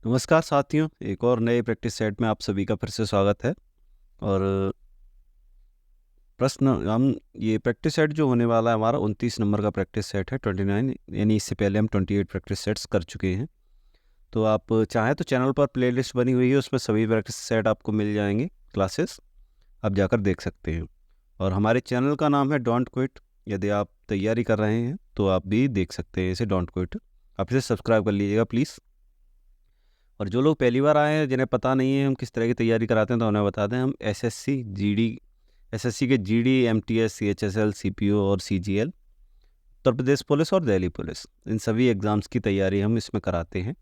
नमस्कार साथियों, एक और नए प्रैक्टिस सेट में आप सभी का फिर से स्वागत है। और प्रश्न हम ये प्रैक्टिस सेट जो होने वाला है हमारा 29 नंबर का प्रैक्टिस सेट है 29, यानी इससे पहले हम 28 प्रैक्टिस सेट्स कर चुके हैं। तो आप चाहें तो चैनल पर प्लेलिस्ट बनी हुई है, उसमें सभी प्रैक्टिस सेट आपको मिल जाएंगे, क्लासेस आप जाकर देख सकते हैं। और हमारे चैनल का नाम है डोंट क्विट। यदि आप तैयारी कर रहे हैं तो आप भी देख सकते हैं इसे, डोंट क्विट। आप इसे सब्सक्राइब कर लीजिएगा प्लीज़। और जो लोग पहली बार आए हैं, जिन्हें पता नहीं है हम किस तरह की तैयारी कराते हैं, तो उन्हें बता दें, हम एसएससी के जीडी, एमटीएस, सीएचएसएल, सीपीओ और सीजीएल, उत्तर प्रदेश पुलिस और दिल्ली पुलिस, इन सभी एग्ज़ाम्स की तैयारी हम इसमें कराते हैं।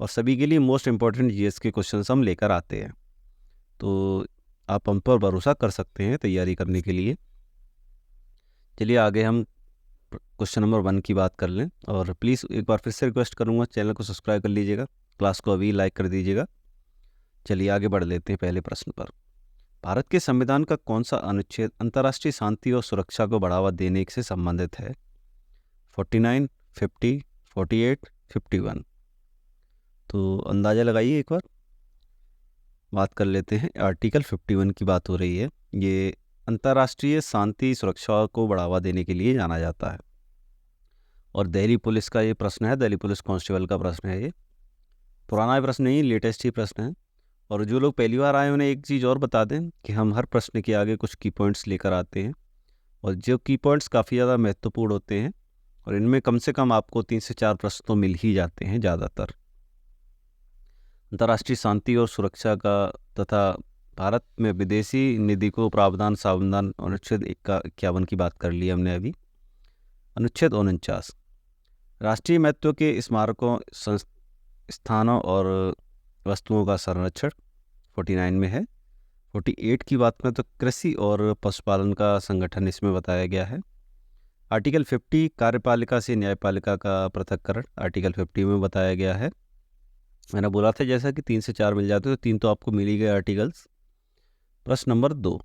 और सभी के लिए मोस्ट इम्पॉर्टेंट जीएस के क्वेश्चंस हम लेकर आते हैं। तो आप हम पर भरोसा कर सकते हैं तैयारी करने के लिए। चलिए आगे हम क्वेश्चन नंबर 1 की बात कर लें। और प्लीज़ एक बार फिर से रिक्वेस्ट करूँगा, चैनल को सब्सक्राइब कर लीजिएगा, क्लास को अभी लाइक कर दीजिएगा। चलिए आगे बढ़ लेते हैं पहले प्रश्न पर। भारत के संविधान का कौन सा अनुच्छेद अंतर्राष्ट्रीय शांति और सुरक्षा को बढ़ावा देने से संबंधित है? 49, 50, 48, 51। तो अंदाज़ा लगाइए एक बार। बात कर लेते हैं, आर्टिकल 51 की बात हो रही है। ये अंतर्राष्ट्रीय शांति सुरक्षा को बढ़ावा देने के लिए जाना जाता है। और दिल्ली पुलिस का ये प्रश्न है, दिल्ली पुलिस कांस्टेबल का प्रश्न है। ये पुराना प्रश्न नहीं, लेटेस्ट ही प्रश्न है। और जो लोग पहली बार आए उन्हें एक चीज़ और बता दें कि हम हर प्रश्न के आगे कुछ की पॉइंट्स लेकर आते हैं, और जो की पॉइंट्स काफ़ी ज़्यादा महत्वपूर्ण होते हैं, और इनमें कम से कम आपको 3 से 4 प्रश्न तो मिल ही जाते हैं ज़्यादातर। अंतर्राष्ट्रीय शांति और सुरक्षा का तथा भारत में विदेशी निधि को प्रावधान संविधान अनुच्छेद 51 की बात कर ली हमने अभी। अनुच्छेद 49, राष्ट्रीय महत्व के स्मारकों, स्थानों और वस्तुओं का संरक्षण 49 में है। 48 की बात करें तो कृषि और पशुपालन का संगठन इसमें बताया गया है। आर्टिकल 50, कार्यपालिका से न्यायपालिका का पृथक्करण, आर्टिकल 50 में बताया गया है। मैंने बोला था जैसा कि 3 से 4 मिल जाते, तो 3 तो आपको मिल ही गए आर्टिकल्स। प्रश्न नंबर 2,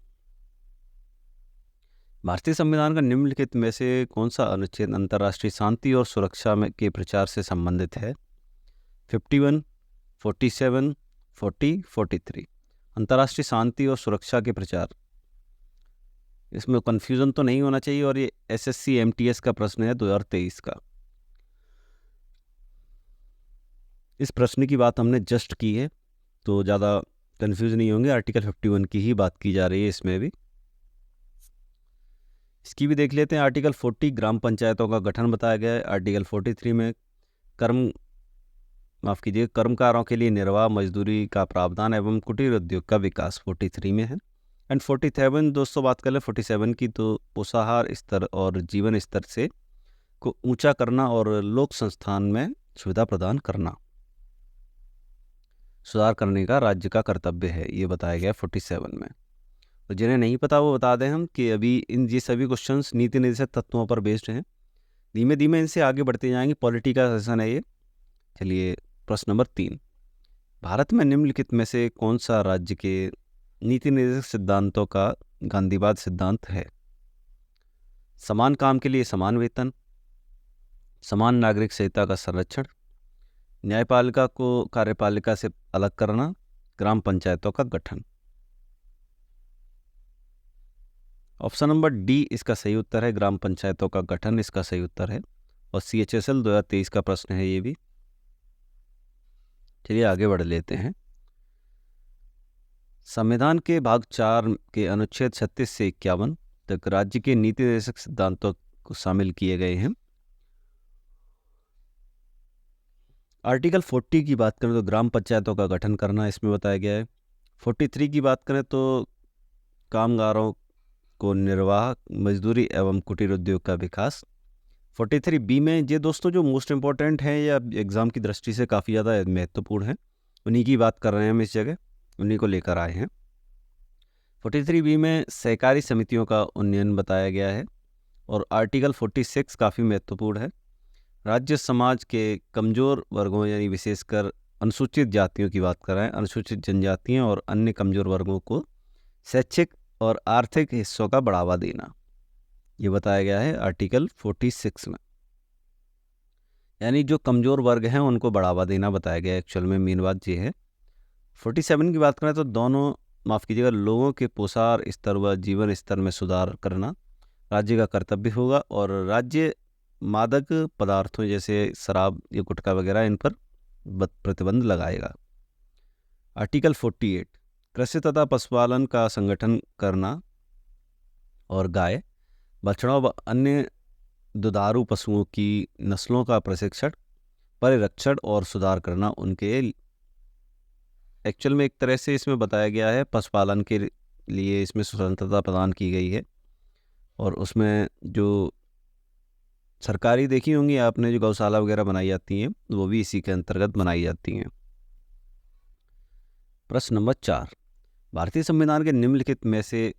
भारतीय संविधान का निम्नलिखित में से कौन सा अनुच्छेद अंतर्राष्ट्रीय शांति और सुरक्षा में के प्रचार से संबंधित है? 51, 47, 40, 43। अंतर्राष्ट्रीय शांति और सुरक्षा के प्रचार, इसमें कन्फ्यूज़न तो नहीं होना चाहिए। और ये एसएससी एमटीएस का प्रश्न है 2023 का। इस प्रश्न की बात हमने जस्ट की है, तो ज़्यादा कन्फ्यूज नहीं होंगे। आर्टिकल 51 की ही बात की जा रही है इसमें भी। इसकी भी देख लेते हैं। आर्टिकल 40, ग्राम पंचायतों का गठन बताया गया है। आर्टिकल 43 में कर्मकारों के लिए निर्वाह मजदूरी का प्रावधान एवं कुटीर उद्योग का विकास 43 में है। एंड 47, दोस्तों बात कर ले 47 की, तो पोषाहार स्तर और जीवन स्तर से को ऊंचा करना और लोक संस्थान में सुविधा प्रदान करना, सुधार करने का राज्य का कर्तव्य है, ये बताया गया 47 में। तो जिन्हें नहीं पता वो बता दें हम कि अभी ये सभी क्वेश्चंस नीति निर्देशक तत्वों पर बेस्ड हैं। धीमे धीमे इनसे आगे बढ़ते जाएंगे, पॉलिटी का सेशन है ये। चलिए प्रश्न नंबर 3, भारत में निम्नलिखित में से कौन सा राज्य के नीति निर्देशक सिद्धांतों का गांधीवाद सिद्धांत है? समान काम के लिए समान वेतन, समान नागरिक संहिता का संरक्षण, न्यायपालिका को कार्यपालिका से अलग करना, ग्राम पंचायतों का गठन। ऑप्शन नंबर डी इसका सही उत्तर है, ग्राम पंचायतों का गठन इसका सही उत्तर है। और सीएचएसएल 2023 का प्रश्न है ये भी। चलिए आगे बढ़ लेते हैं। संविधान के भाग 4 के अनुच्छेद 36 से 51 तक राज्य के नीति निर्देशक सिद्धांतों को शामिल किए गए हैं। आर्टिकल 40 की बात करें तो ग्राम पंचायतों का गठन करना इसमें बताया गया है। 43 की बात करें तो कामगारों को निर्वाह मजदूरी एवं कुटीर उद्योग का विकास। 43 बी में ये दोस्तों जो मोस्ट इम्पोर्टेंट हैं या एग्ज़ाम की दृष्टि से काफ़ी ज़्यादा महत्वपूर्ण है, उन्हीं की बात कर रहे हैं हम इस जगह, उन्हीं को लेकर आए हैं। 43 बी में सहकारी समितियों का उन्नयन बताया गया है। और आर्टिकल 46 काफ़ी महत्वपूर्ण है, राज्य समाज के कमज़ोर वर्गों यानी विशेषकर अनुसूचित जातियों की बात कर रहे हैं, अनुसूचित जनजातियों और अन्य कमज़ोर वर्गों को शैक्षिक और आर्थिक हिस्सों का बढ़ावा देना, ये बताया गया है आर्टिकल 46 में। यानी जो कमज़ोर वर्ग हैं उनको बढ़ावा देना बताया गया। एक्चुअल में मेन बात ये है। 47 की बात करें तो दोनों, माफ़ कीजिएगा, लोगों के पोषार स्तर व जीवन स्तर में सुधार करना राज्य का कर्तव्य होगा, और राज्य मादक पदार्थों जैसे शराब या गुटखा वगैरह इन पर प्रतिबंध लगाएगा। आर्टिकल 48, कृषि तथा पशुपालन का संगठन करना और गाय, बछड़ा व अन्य दुधारू पशुओं की नस्लों का प्रशिक्षण, परिरक्षण और सुधार करना उनके। एक्चुअल में एक तरह से इसमें बताया गया है पशुपालन के लिए इसमें स्वतंत्रता प्रदान की गई है, और उसमें जो सरकारी देखी होंगी आपने, जो गौशाला वगैरह बनाई जाती हैं वो भी इसी के अंतर्गत बनाई जाती हैं। प्रश्न नंबर 4, भारतीय संविधान के निम्नलिखित में से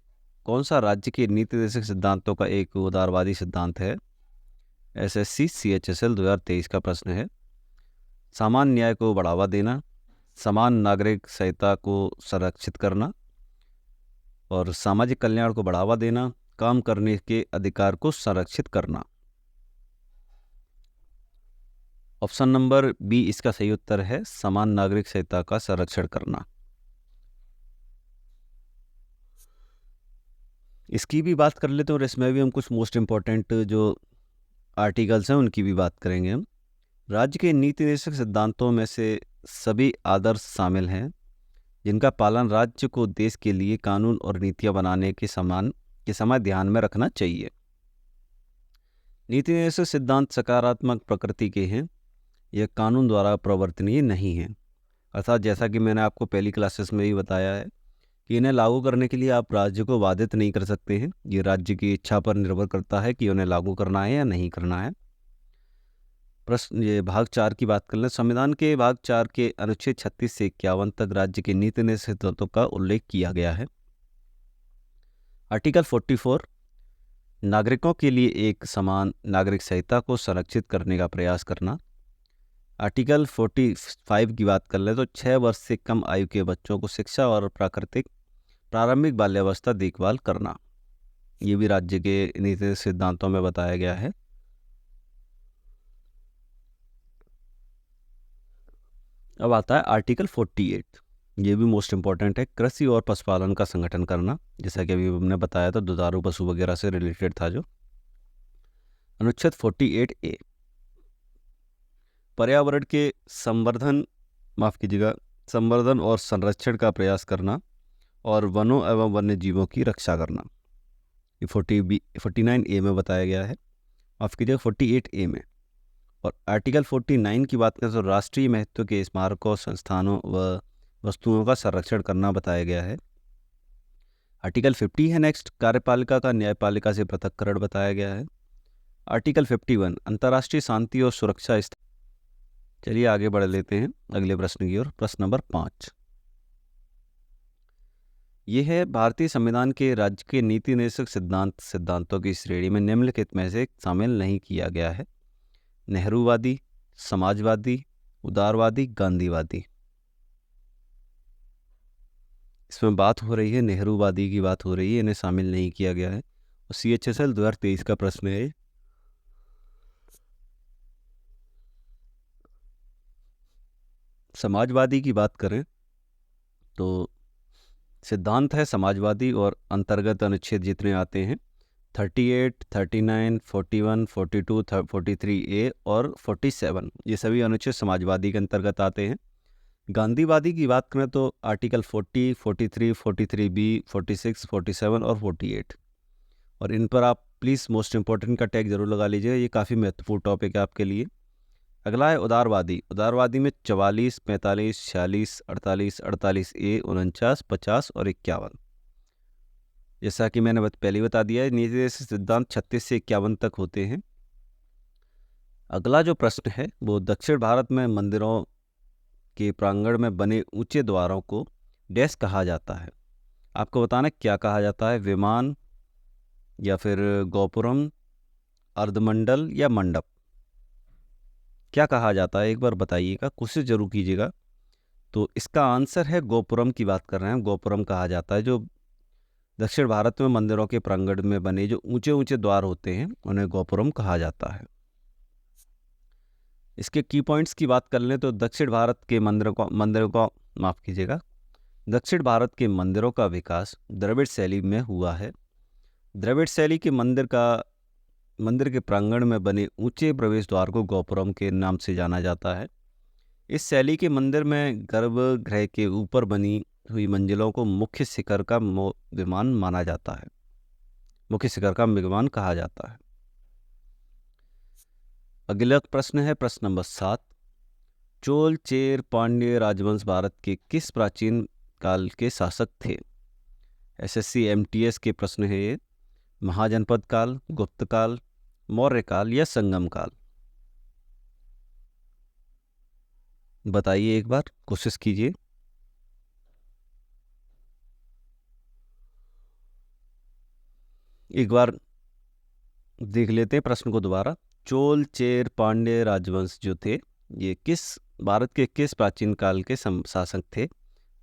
कौन सा राज्य के नीति निर्देशक सिद्धांतों का एक उदारवादी सिद्धांत है? एसएससी CHSL 2023 का प्रश्न है। सामान्य न्याय को बढ़ावा देना, समान नागरिक संहिता को संरक्षित करना, और सामाजिक कल्याण को बढ़ावा देना, काम करने के अधिकार को संरक्षित करना। ऑप्शन नंबर बी इसका सही उत्तर है, समान नागरिक संहिता का संरक्षण करना। इसकी भी बात कर लेते हैं, और इसमें भी हम कुछ मोस्ट इम्पोर्टेंट जो आर्टिकल्स हैं उनकी भी बात करेंगे हम। राज्य के नीति निर्देशक सिद्धांतों में से सभी आदर्श शामिल हैं जिनका पालन राज्य को देश के लिए कानून और नीतियां बनाने के समय ध्यान में रखना चाहिए। नीति निर्देशक सिद्धांत सकारात्मक प्रकृति के हैं, यह कानून द्वारा प्रवर्तनीय नहीं है। अर्थात जैसा कि मैंने आपको पहली क्लासेस में ही बताया है कि इन्हें लागू करने के लिए आप राज्य को बाधित नहीं कर सकते हैं। ये राज्य की इच्छा पर निर्भर करता है कि उन्हें लागू करना है या नहीं करना है। प्रश्न ये भाग 4 की बात कर लें। संविधान के भाग 4 के अनुच्छेद 36 से 51 तक राज्य के नीति निर्देशक सिद्धांतों का उल्लेख किया गया है। आर्टिकल 44, नागरिकों के लिए एक समान नागरिक संहिता को संरक्षित करने का प्रयास करना। आर्टिकल 45 की बात कर लें तो 6 वर्ष से कम आयु के बच्चों को शिक्षा और प्रारंभिक बाल्यावस्था देखभाल करना, ये भी राज्य के नीति सिद्धांतों में बताया गया है। अब आता है आर्टिकल 48, ये भी मोस्ट इम्पॉर्टेंट है, कृषि और पशुपालन का संगठन करना। जैसा कि अभी हमने बताया था, दुधारू पशु वगैरह से रिलेटेड था जो। अनुच्छेद 48A, पर्यावरण के संवर्धन और संरक्षण का प्रयास करना और वनों एवं वन्य जीवों की रक्षा करना, ये 49A में बताया गया है। माफ कीजिएगा 48A में। और आर्टिकल 49 की बात करें तो राष्ट्रीय महत्व के स्मारकों, संस्थानों व वस्तुओं का संरक्षण करना बताया गया है। आर्टिकल 50 है नेक्स्ट, कार्यपालिका का न्यायपालिका से पृथक्करण बताया गया है। आर्टिकल 51, अंतर्राष्ट्रीय शांति और सुरक्षा। चलिए आगे बढ़ लेते हैं अगले प्रश्न की ओर। प्रश्न नंबर 5, यह है भारतीय संविधान के राज्य के नीति निर्देशक सिद्धांतों की श्रेणी में निम्नलिखित में से शामिल नहीं किया गया है। नेहरूवादी, समाजवादी, उदारवादी, गांधीवादी। इसमें बात हो रही है नेहरूवादी की बात हो रही है, इन्हें शामिल नहीं किया गया है। और CHSL 2023 का प्रश्न है। समाजवादी की बात करें तो सिद्धांत है समाजवादी, और अंतर्गत अनुच्छेद जितने आते हैं 38, 39, 41, 42, 43A और 47, ये सभी अनुच्छेद समाजवादी के अंतर्गत आते हैं। गांधीवादी की बात करें तो आर्टिकल 40, 43, 43B, 46, 47 और 48, और इन पर आप प्लीज़ मोस्ट इम्पोर्टेंट का टैग जरूर लगा लीजिए, ये काफ़ी महत्वपूर्ण टॉपिक है आपके लिए। अगला है उदारवादी। उदारवादी में 44, 45, 46, 48, 48A, 49, 50 और 51। जैसा कि मैंने पहले बता दिया है, नीति निर्देशक सिद्धांत 36 से 51 तक होते हैं। अगला जो प्रश्न है वो दक्षिण भारत में मंदिरों के प्रांगण में बने ऊंचे द्वारों को डैश कहा जाता है। आपको बताना क्या कहा जाता है, विमान या फिर गोपुरम, अर्धमंडल या मंडप, क्या कहा जाता है एक बार बताइएगा, कोशिश जरूर कीजिएगा। तो इसका आंसर है गोपुरम की बात कर रहे हैं, गोपुरम कहा जाता है। जो दक्षिण भारत में मंदिरों के प्रांगण में बने जो ऊंचे ऊंचे द्वार होते हैं उन्हें गोपुरम कहा जाता है। इसके की पॉइंट्स की बात कर लें तो दक्षिण भारत के मंदिरों को माफ़ कीजिएगा, दक्षिण भारत के मंदिरों का विकास द्रविड़ शैली में हुआ है। द्रविड़ शैली के मंदिर के प्रांगण में बने ऊंचे प्रवेश द्वार को गोपुरम के नाम से जाना जाता है। इस शैली के मंदिर में गर्भगृह के ऊपर बनी हुई मंजिलों को मुख्य शिखर का विमान माना जाता है, मुख्य शिखर का विमान कहा जाता है। अगला प्रश्न है प्रश्न नंबर 7। चोल, चेर, पांड्य राजवंश भारत के किस प्राचीन काल के शासक थे? एसएससी एमटीएस के प्रश्न है ये। महाजनपद काल, गुप्त काल, मौर्य काल या संगम काल? बताइए, एक बार कोशिश कीजिए। एक बार देख लेते हैं प्रश्न को दोबारा। चोल, चेर, पांड्य राजवंश जो थे ये भारत के किस प्राचीन काल के शासक थे?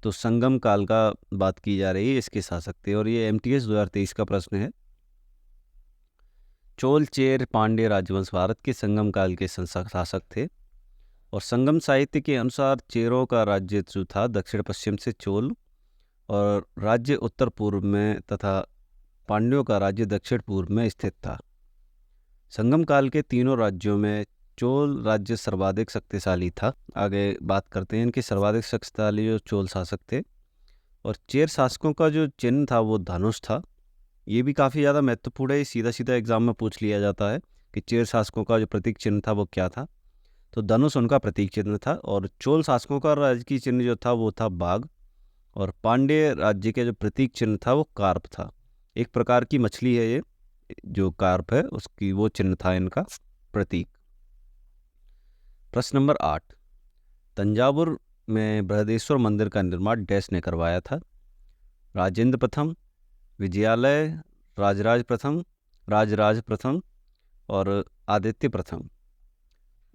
तो संगम काल का बात की जा रही है, इसके शासक थे, और ये एमटीएस 2023 का प्रश्न है। चोल, चेर, पांड्य राजवंश भारत के संगम काल के शासक थे, और संगम साहित्य के अनुसार चेरों का राज्य जो था दक्षिण पश्चिम से चोल और राज्य उत्तर पूर्व में तथा पांड्यों का राज्य दक्षिण पूर्व में स्थित था। संगम काल के तीनों राज्यों में चोल राज्य सर्वाधिक शक्तिशाली था। आगे बात करते हैं इनके सर्वाधिक शक्तिशाली जो चोल शासक थे। और चेर शासकों का जो चिन्ह था वो धनुष था। ये भी काफ़ी ज़्यादा महत्वपूर्ण है, सीधा सीधा एग्जाम में पूछ लिया जाता है कि चेर शासकों का जो प्रतीक चिन्ह था वो क्या था। तो धनुष उनका प्रतीक चिन्ह था। और चोल शासकों का राजकीय चिन्ह जो था वो था बाघ, और पांड्य राज्य के जो प्रतीक चिन्ह था वो कार्प था। एक प्रकार की मछली है ये जो कार्प है, उसकी वो चिन्ह था इनका प्रतीक। प्रश्न नंबर 8। तंजावुर में बृहदेश्वर मंदिर का निर्माण डैश ने करवाया था? राजेंद्र प्रथम, विजयालय, राजराज प्रथम और आदित्य प्रथम।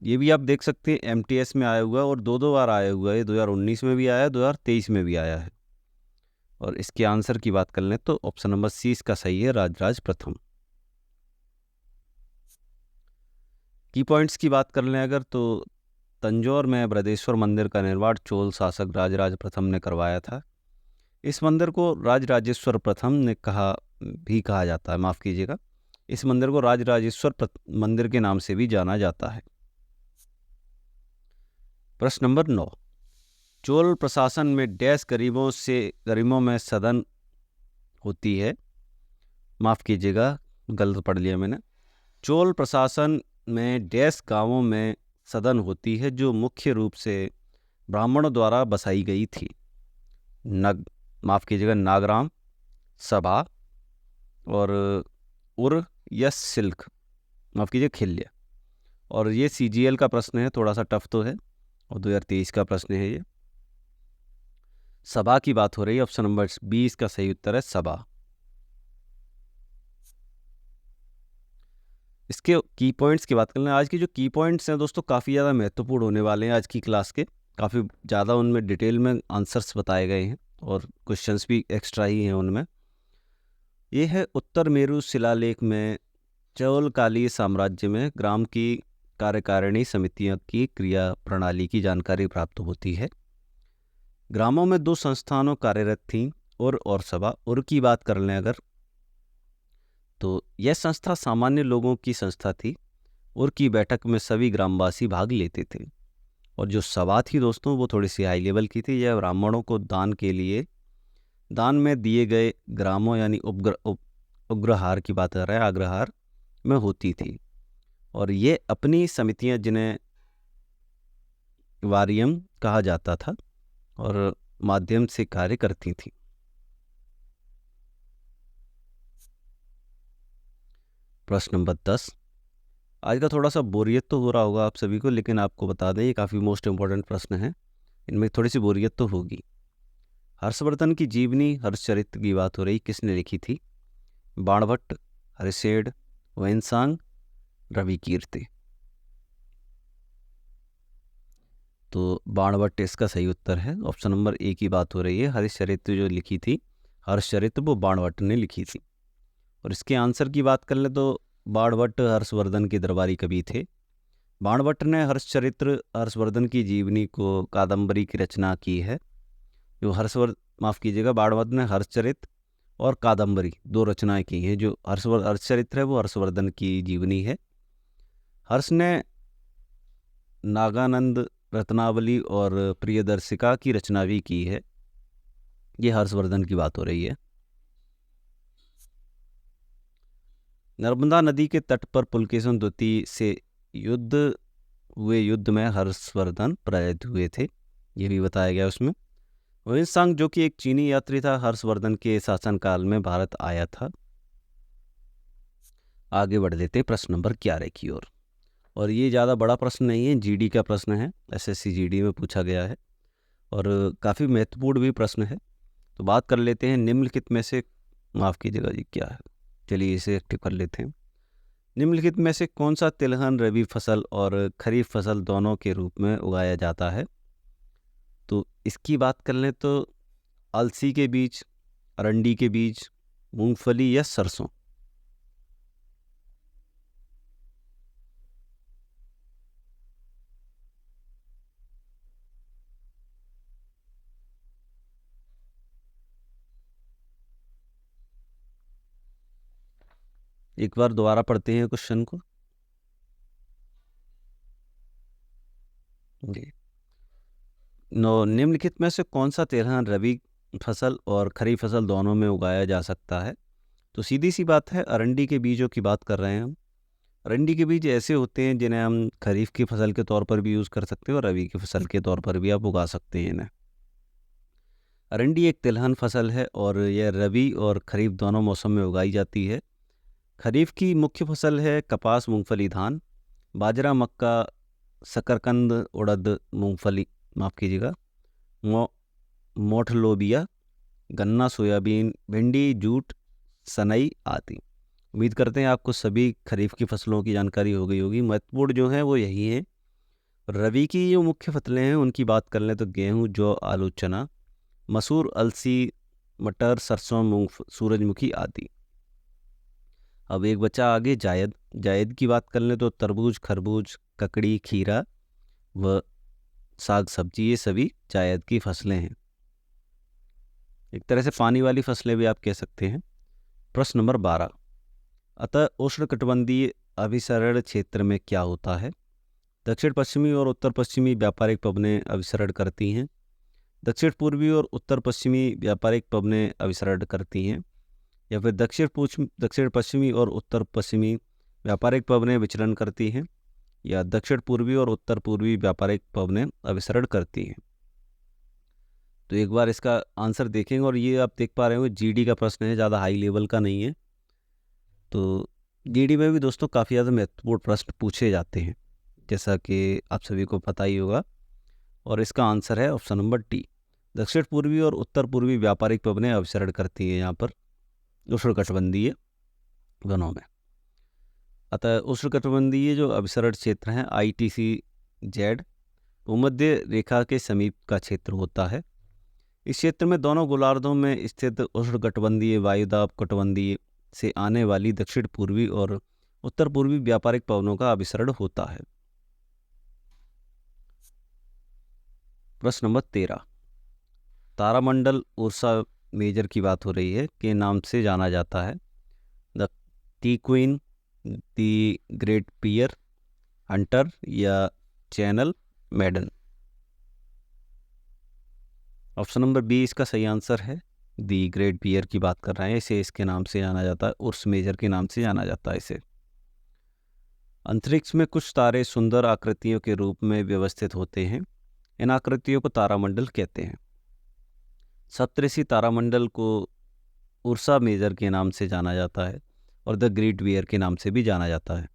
ये भी आप देख सकते हैं एमटीएस में आया हुआ है और दो बार आया हुआ है। 2019 में भी आया है, 2023 में भी आया है। और इसके आंसर की बात कर लें तो ऑप्शन नंबर सी इसका सही है, राजराज प्रथम। की पॉइंट्स की बात कर लें अगर तो तंजौर में बृहदेश्वर मंदिर का निर्माण चोल शासक राजराज प्रथम ने करवाया था। इस मंदिर को राजराजेश्वर प्रथम ने कहा जाता है, माफ़ कीजिएगा, इस मंदिर को राजराजेश्वर मंदिर के नाम से भी जाना जाता है। प्रश्न नंबर 9। चोल प्रशासन में डैश गरीबों में सदन होती है? माफ़ कीजिएगा, गलत पढ़ लिया मैंने। चोल प्रशासन में डैश गांवों में सदन होती है जो मुख्य रूप से ब्राह्मणों द्वारा बसाई गई थी? माफ़ कीजिएगा, नागराम, सभा और उर या सिल्क, माफ़ कीजिए खिल्य। और ये सीजीएल का प्रश्न है, थोड़ा सा टफ तो है, और 2023 का प्रश्न है ये। सभा की बात हो रही है, ऑप्शन नंबर 20 का सही उत्तर है सभा। इसके की पॉइंट्स की बात कर लें। आज की जो की पॉइंट्स हैं दोस्तों काफ़ी ज़्यादा महत्वपूर्ण होने वाले हैं आज की क्लास के। काफ़ी ज़्यादा उनमें डिटेल में आंसर्स बताए गए हैं और क्वेश्चंस भी एक्स्ट्रा ही हैं उनमें। ये है उत्तर मेरू शिलालेख में चोल कालीय साम्राज्य में ग्राम की कार्यकारिणी समितियों की क्रिया प्रणाली की जानकारी प्राप्त होती है। ग्रामों में 2 संस्थानों कार्यरत थीं, उर और सभा। उर की बात कर लें अगर तो यह संस्था सामान्य लोगों की संस्था थी। उर की बैठक में सभी ग्रामवासी भाग लेते थे। और जो सभा थी दोस्तों वो थोड़ी सी हाई लेवल की थी। यह ब्राह्मणों को दान में दिए गए ग्रामों यानी उग्रहार की बात कर रहे हैं, अग्रहार में होती थी। और ये अपनी समितियां जिन्हें वारियम कहा जाता था और माध्यम से कार्य करती थी। प्रश्न नंबर 10। आज का थोड़ा सा बोरियत तो हो रहा होगा आप सभी को, लेकिन आपको बता दें ये काफ़ी मोस्ट इम्पोर्टेंट प्रश्न है, इनमें थोड़ी सी बोरियत तो होगी। हर्षवर्धन की जीवनी हर्षचरित्र की बात हो रही, किसने लिखी थी? बाणभट्ट, हरिशेठ, वैनसांग, रविकीर्ति। तो बाणभट्ट इसका सही उत्तर है, ऑप्शन नंबर ए की बात हो रही है। हर्षचरित्र जो लिखी थी, हर्षचरित्र वो बाणभट्ट ने लिखी थी। और इसके आंसर की बात कर ले तो बाणभट्ट हर्षवर्धन के दरबारी कवि थे। बाणभट्ट ने हर्षचरित्र हर्षवर्धन की जीवनी को कादम्बरी की रचना की है। जो माफ़ कीजिएगा, बाणभट्ट ने हर्षचरित्र और कादम्बरी दो रचनाएं की हैं। जो हर्षचरित्र है वो हर्षवर्धन की जीवनी है। हर्ष ने नागानंद, रत्नावली और प्रियदर्शिका की रचना भी की है। ये हर्षवर्धन की बात हो रही है। नर्मदा नदी के तट पर पुलकेशिन द्वितीय से युद्ध में हर्षवर्धन पराजित हुए थे, ये भी बताया गया उसमें। हुइनसांग जो कि एक चीनी यात्री था, हर्षवर्धन के शासनकाल में भारत आया था। आगे बढ़ लेते प्रश्न नंबर 11 की ओर। और ये ज़्यादा बड़ा प्रश्न नहीं है, जीडी का प्रश्न है, एसएससी जीडी में पूछा गया है और काफ़ी महत्वपूर्ण भी प्रश्न है। तो बात कर लेते हैं निम्नलिखित में से, माफ़ कीजिएगा जी, क्या है, चलिए इसे एक्टिव कर लेते हैं। निम्नलिखित में से कौन सा तिलहन रबी फसल और खरीफ फसल दोनों के रूप में उगाया जाता है? तो इसकी बात कर लें तो अलसी के बीज, अरंडी के बीज, मूंगफली या सरसों। एक बार दोबारा पढ़ते हैं क्वेश्चन को जी। निम्नलिखित में से कौन सा तिलहन रबी फसल और खरीफ फसल दोनों में उगाया जा सकता है? तो सीधी सी बात है, अरंडी के बीजों की बात कर रहे हैं हम। अरंडी के बीज ऐसे होते हैं जिन्हें हम खरीफ की फसल के तौर पर भी यूज़ कर सकते हैं और रबी की फसल के तौर पर भी आप उगा सकते हैं इन्हें। अरंडी एक तिलहन फसल है और यह रबी और खरीफ दोनों मौसम में उगाई जाती है। खरीफ की मुख्य फसल है कपास, मूंगफली, धान, बाजरा, मक्का, शकरकंद, उड़द, मूंगफली, माफ़ कीजिएगा, मोठ लोबिया, गन्ना, सोयाबीन, भिंडी, जूट, सनई आदि। उम्मीद करते हैं आपको सभी खरीफ की फसलों की जानकारी हो गई होगी। महत्वपूर्ण जो है वो यही है। रबी की जो मुख्य फसलें हैं उनकी बात कर लें तो गेहूँ, जौ, आलू, चना, मसूर, अलसी, मटर, सरसों, मूंग, सूरजमुखी आदि। अब एक बच्चा आगे जायद। जायद की बात कर लें तो तरबूज, खरबूज, ककड़ी, खीरा व साग सब्जी, ये सभी जायद की फसलें हैं। एक तरह से पानी वाली फसलें भी आप कह सकते हैं। प्रश्न नंबर 12, अतः उष्णकटिबंधीय अभिसरण क्षेत्र में क्या होता है? दक्षिण पश्चिमी और उत्तर पश्चिमी व्यापारिक पवनें अभिसरण करती हैं। दक्षिण पूर्वी और उत्तर पश्चिमी व्यापारिक पवनें अभिसरण करती हैं, या फिर दक्षिण पश्चिमी और उत्तर पश्चिमी व्यापारिक पवनें विचरण करती हैं, या दक्षिण पूर्वी और उत्तर पूर्वी व्यापारिक पवनें अभिसरण करती हैं। तो एक बार इसका आंसर देखेंगे और ये आप देख पा रहे हो जीडी का प्रश्न है, ज़्यादा हाई लेवल का नहीं है। तो जीडी में भी दोस्तों काफ़ी ज़्यादा महत्वपूर्ण प्रश्न पूछे जाते हैं, जैसा कि आप सभी को पता ही होगा। और इसका आंसर है ऑप्शन नंबर डी, दक्षिण पूर्वी और उत्तर पूर्वी व्यापारिक पवनें अभिसरण करती हैं यहाँ पर उष्णकटिबंधीय वनों में। अतः उष्णकटिबंधीय जो अभिसरण क्षेत्र हैं ITCZ भूमध्य रेखा के समीप का क्षेत्र होता है। इस क्षेत्र में दोनों गोलार्धों में स्थित उष्णकटिबंधीय वायुदाब कटिबंधीय से आने वाली दक्षिण पूर्वी और उत्तर पूर्वी व्यापारिक पवनों का अभिसरण होता है। प्रश्न नंबर 13, तारामंडल उर्सा मेजर की बात हो रही है, के नाम से जाना जाता है? The tea queen, the great pier, Hunter या channel Madden. Option number B इसका सही आंसर है। दी ग्रेट पियर की बात कर रहे हैं, इसे इसके नाम से जाना जाता है, उर्स मेजर के नाम से जाना जाता है इसे। अंतरिक्ष में कुछ तारे सुंदर आकृतियों के रूप में व्यवस्थित होते हैं, इन आकृतियों को तारामंडल कहते हैं। सप्तऋषि तारामंडल को उर्सा मेजर के नाम से जाना जाता है और द ग्रेट बियर के नाम से भी जाना जाता है,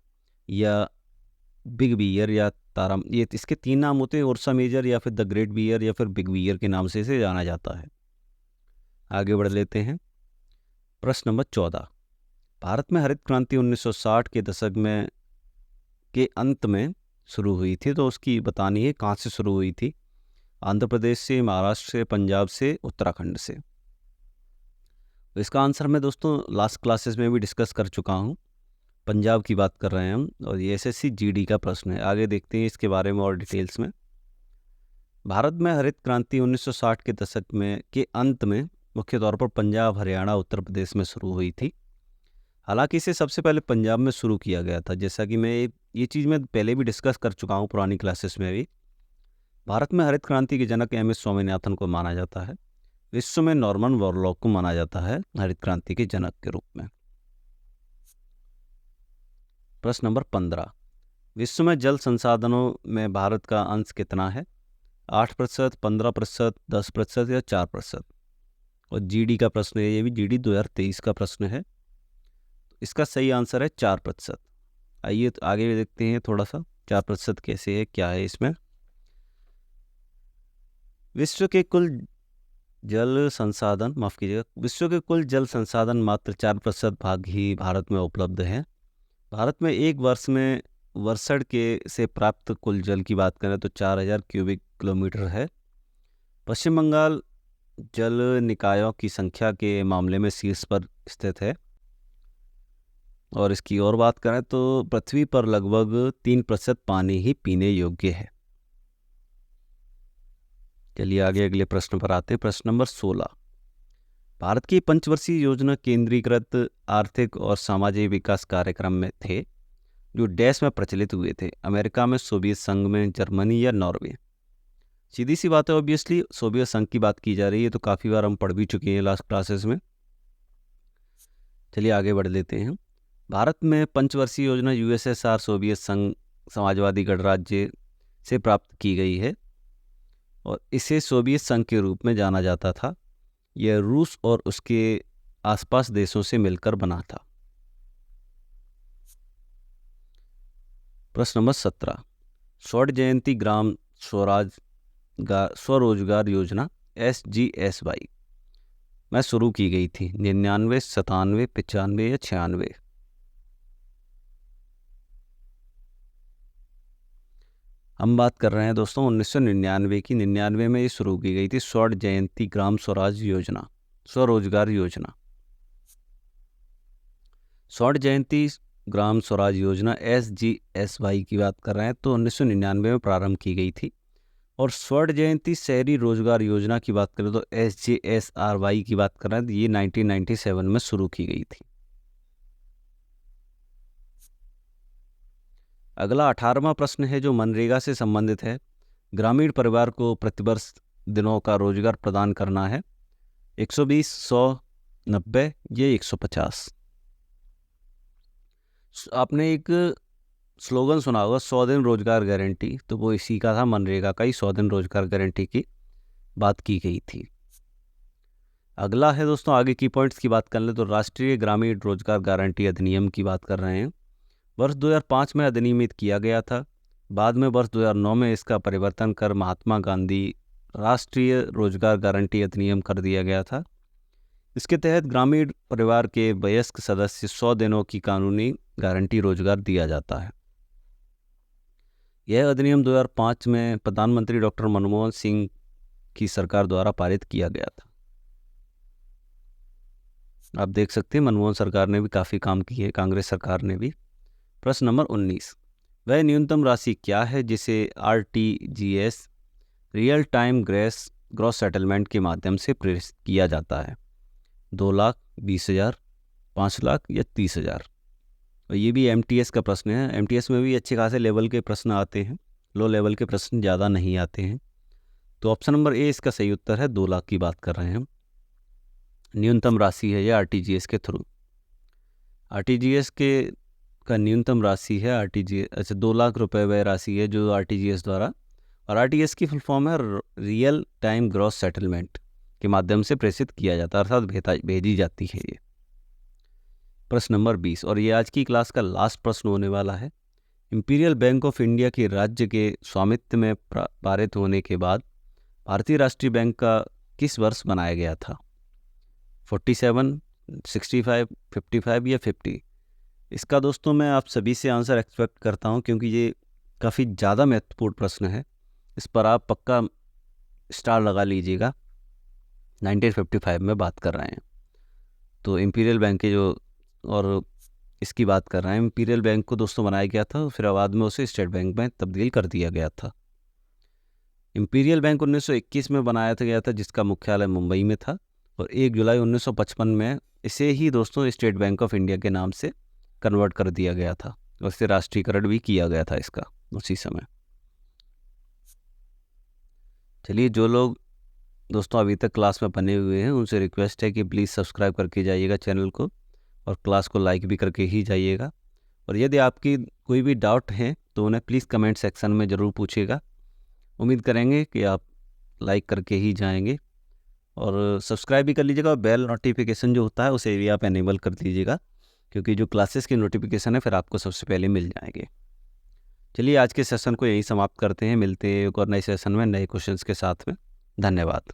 या बिग बियर या तारा, ये इसके 3 नाम होते हैं, उर्सा मेजर या फिर द ग्रेट बियर या फिर बिग बियर के नाम से इसे जाना जाता है। आगे बढ़ लेते हैं। प्रश्न नंबर 14, भारत में हरित क्रांति 1960 के दशक में के अंत में शुरू हुई थी, तो उसकी बतानी है कहाँ से शुरू हुई थी? आंध्र प्रदेश से, महाराष्ट्र से, पंजाब से, उत्तराखंड से। तो इसका आंसर मैं दोस्तों लास्ट क्लासेस में भी डिस्कस कर चुका हूँ। पंजाब की बात कर रहे हैं हम, और ये एसएससी जीडी का प्रश्न है। आगे देखते हैं इसके बारे में और डिटेल्स में। भारत में हरित क्रांति 1960 के दशक में के अंत में मुख्य तौर पर पंजाब, हरियाणा, उत्तर प्रदेश में शुरू हुई थी। हालांकि इसे सबसे पहले पंजाब में शुरू किया गया था। जैसा कि ये चीज़ मैं पहले भी डिस्कस कर चुका हूँ पुरानी क्लासेस में भी। भारत में हरित क्रांति के जनक एम एस स्वामीनाथन को माना जाता है। विश्व में नॉर्मन बोरलॉग को माना जाता है हरित क्रांति के जनक के रूप में। प्रश्न नंबर 15, विश्व में जल संसाधनों में भारत का अंश कितना है? 8%, 15%, 10% या 4%? और जीडी का प्रश्न है, ये भी जीडी 2023 का प्रश्न है। इसका सही आंसर है 4%। आइए तो आगे देखते हैं थोड़ा सा 4% कैसे है, क्या है इसमें। विश्व के कुल जल संसाधन मात्र 4% भाग ही भारत में उपलब्ध है। भारत में एक वर्ष में वर्षण के से प्राप्त कुल जल की बात करें तो 4000 क्यूबिक किलोमीटर है। पश्चिम बंगाल जल निकायों की संख्या के मामले में शीर्ष पर स्थित है। और इसकी और बात करें तो पृथ्वी पर लगभग 3% पानी ही पीने योग्य है। चलिए आगे अगले प्रश्न पर आते हैं। प्रश्न नंबर 16, भारत की पंचवर्षीय योजना केंद्रीकृत आर्थिक और सामाजिक विकास कार्यक्रम में थे जो देश में प्रचलित हुए थे। अमेरिका में, सोवियत संघ में, जर्मनी या नॉर्वे? सीधी सी बात है, ऑब्वियसली सोवियत संघ की बात की जा रही है, तो काफ़ी बार हम पढ़ भी चुके हैं लास्ट क्लासेस में। चलिए आगे बढ़ लेते हैं। भारत में पंचवर्षीय योजना यूएसएसआर, सोवियत संघ, समाजवादी गणराज्य से प्राप्त की गई है और इसे सोवियत संघ के रूप में जाना जाता था। यह रूस और उसके आसपास देशों से मिलकर बना था। प्रश्न नंबर 17, स्वर्ण जयंती ग्राम स्वरोजगार योजना SGSY में शुरू की गई थी। 99, 97, 95 या 96? हम बात कर रहे हैं दोस्तों 1999 की। 99 में ये शुरू की गई थी स्वर्ण जयंती ग्राम स्वरोजगार योजना। स्वर्ण जयंती ग्राम स्वराज योजना SGSY की बात कर रहे हैं तो 1999 में प्रारंभ की गई थी। और स्वर्ण जयंती शहरी रोजगार योजना की बात करें तो SGSRY की बात कर रहे हैं तो ये 1997 में शुरू की गई थी। अगला 18वां प्रश्न है जो मनरेगा से संबंधित है। ग्रामीण परिवार को प्रतिवर्ष दिनों का रोजगार प्रदान करना है। 120, 100, 90 या 150? आपने एक स्लोगन सुना होगा 100 दिन रोजगार गारंटी, तो वो इसी का था, मनरेगा का ही 100 दिन रोजगार गारंटी की बात की गई थी। अगला है दोस्तों, आगे की पॉइंट्स की बात कर ले तो राष्ट्रीय ग्रामीण रोजगार गारंटी अधिनियम की बात कर रहे हैं। वर्ष 2005 में अधिनियमित किया गया था। बाद में वर्ष 2009 में इसका परिवर्तन कर महात्मा गांधी राष्ट्रीय रोजगार गारंटी अधिनियम कर दिया गया था। इसके तहत ग्रामीण परिवार के वयस्क सदस्य 100 दिनों की कानूनी गारंटी रोजगार दिया जाता है। यह अधिनियम 2005 में प्रधानमंत्री डॉक्टर मनमोहन सिंह की सरकार द्वारा पारित किया गया था। आप देख सकते हैं मनमोहन सरकार ने भी काफ़ी काम किए, कांग्रेस सरकार ने भी। प्रश्न नंबर 19, वह न्यूनतम राशि क्या है जिसे RTGS real time gross settlement के माध्यम से प्रेषित किया जाता है? 2 लाख, 20,000, 5 लाख या 30,000? और ये भी MTS का प्रश्न है। MTS में भी अच्छे खासे लेवल के प्रश्न आते हैं, लो लेवल के प्रश्न ज़्यादा नहीं आते हैं। तो ऑप्शन नंबर ए इसका सही उत्तर है। 2 लाख की बात कर रहे हैं हम। न्यूनतम राशि है ये RTGS के थ्रू। RTGS का न्यूनतम राशि है RTGS 2 लाख रुपए वह राशि है जो RTGS द्वारा, और RTGS की फुल फॉर्म है रियल टाइम ग्रॉस सेटलमेंट के माध्यम से प्रेषित किया जाता है, अर्थात भेजी जाती है ये। प्रश्न नंबर 20, और ये आज की क्लास का लास्ट प्रश्न होने वाला है। इंपीरियल बैंक ऑफ इंडिया के राज्य के स्वामित्व में पारित होने के बाद भारतीय राष्ट्रीय बैंक का किस वर्ष बनाया गया था? 47, 65, 55 या 50? इसका दोस्तों मैं आप सभी से आंसर एक्सपेक्ट करता हूं क्योंकि ये काफ़ी ज़्यादा महत्वपूर्ण प्रश्न है। इस पर आप पक्का स्टार लगा लीजिएगा। 1955 में बात कर रहे हैं। तो इंपीरियल बैंक के जो और इसकी बात कर रहे हैं। इंपीरियल बैंक को दोस्तों बनाया गया था, फिर बाद में उसे स्टेट बैंक में तब्दील कर दिया गया था। इंपीरियल बैंक 1921 में बनाया गया था, जिसका मुख्यालय मुंबई में था, और 1 जुलाई 1955 में इसे ही दोस्तों स्टेट बैंक ऑफ इंडिया के नाम से कन्वर्ट कर दिया गया था, और इसे राष्ट्रीयकरण भी किया गया था इसका उसी समय। चलिए, जो लोग दोस्तों अभी तक क्लास में बने हुए हैं उनसे रिक्वेस्ट है कि प्लीज़ सब्सक्राइब करके जाइएगा चैनल को, और क्लास को लाइक भी करके ही जाइएगा। और यदि आपकी कोई भी डाउट है तो उन्हें प्लीज़ कमेंट सेक्शन में ज़रूर पूछिएगा। उम्मीद करेंगे कि आप लाइक करके ही जाएंगे, और सब्सक्राइब भी कर लीजिएगा, और बेल नोटिफिकेशन जो होता है उसे भी आप एनेबल कर दीजिएगा, क्योंकि जो क्लासेस की नोटिफिकेशन है फिर आपको सबसे पहले मिल जाएंगे। चलिए, आज के सेशन को यहीं समाप्त करते हैं। मिलते हैं एक और नए सेशन में नए क्वेश्चंस के साथ में। धन्यवाद।